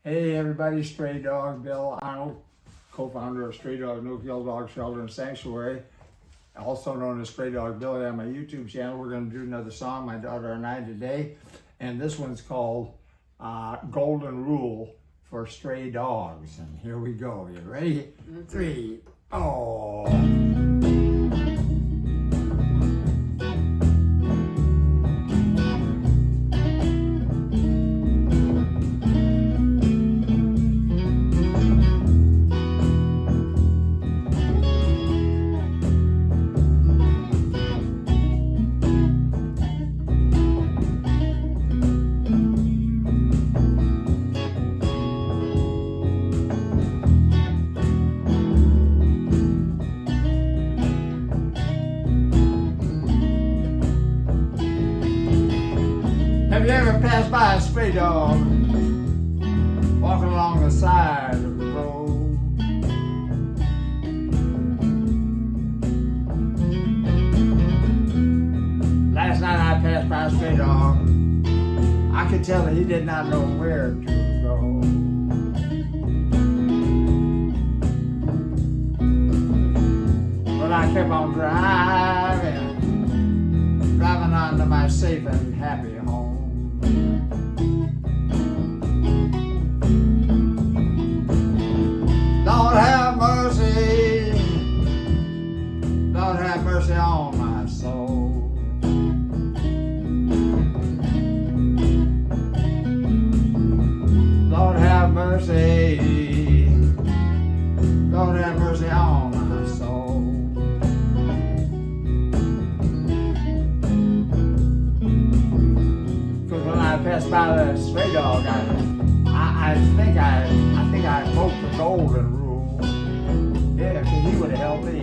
Hey everybody, Straydog Bill Arnold, co-founder of Straydog No-Kill Dog Shelter and Sanctuary, also known as Straydog Billy on my YouTube channel. We're going to do another song, my daughter and I, today. And this one's called Golden Rule for Stray Dogs. And here we go. You ready? 3, oh. Have you ever passed by a stray dog walking along the side of the road? Last night I passed by a stray dog. I could tell that he did not know where to go. But I kept on driving on to my safe and happy home. Lord have mercy, Lord have mercy on my soul. Lord have mercy, Lord have mercy on my soul. Because when I passed by that stray dog, I think I broke the golden rule. Yeah, because he would have helped me.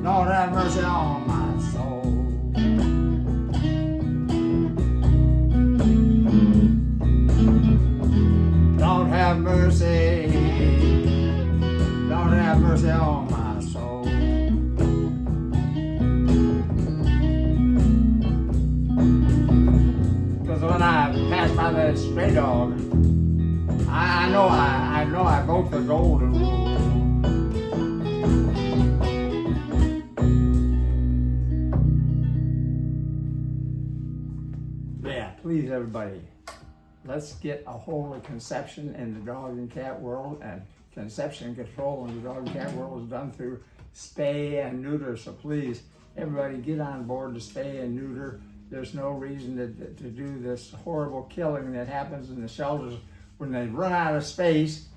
Lord have mercy on my soul. Lord have mercy, Lord have mercy on my soul. Because when I passed by that stray dog, I know I broke the golden rule. Yeah, please everybody, let's get a hold of conception in the dog and cat world, and conception control in the dog and cat world is done through spay and neuter. So please, everybody get on board to spay and neuter. There's no reason to do this horrible killing that happens in the shelters when they run out of space.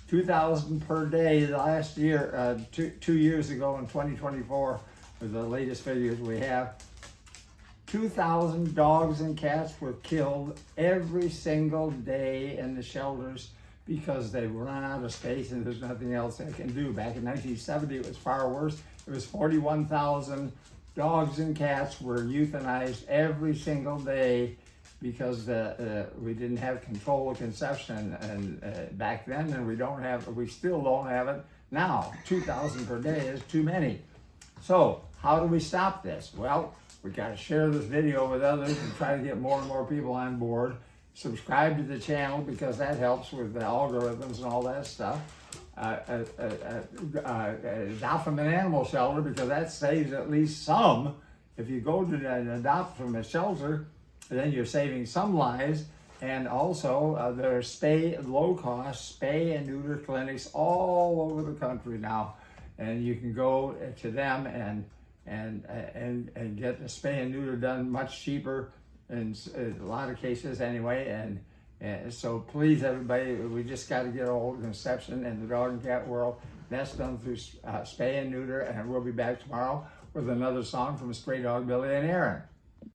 2,000 per day last year, 2 years ago in 2024, are the latest figures we have. 2,000 dogs and cats were killed every single day in the shelters because they run out of space and there's nothing else they can do. Back in 1970, it was far worse. It was 41,000 dogs and cats were euthanized every single day because we didn't have control of conception and back then, and we still don't have it now. 2,000 per day is too many. So how do we stop this? Well, We got to share this video with others and try to get more and more people on board. Subscribe to the channel because that helps with the algorithms and all that stuff. Adopt from an animal shelter because that saves at least some. If you go to adopt from a shelter, then you're saving some lives. And also, there are low-cost spay and neuter clinics all over the country now, and you can go to them and get the spay and neuter done much cheaper in a lot of cases anyway. And so please, everybody, we just got to get a hold of conception in the dog and cat world. That's done through spay and neuter, and we'll be back tomorrow with another song from Straydog Billy and Aaron.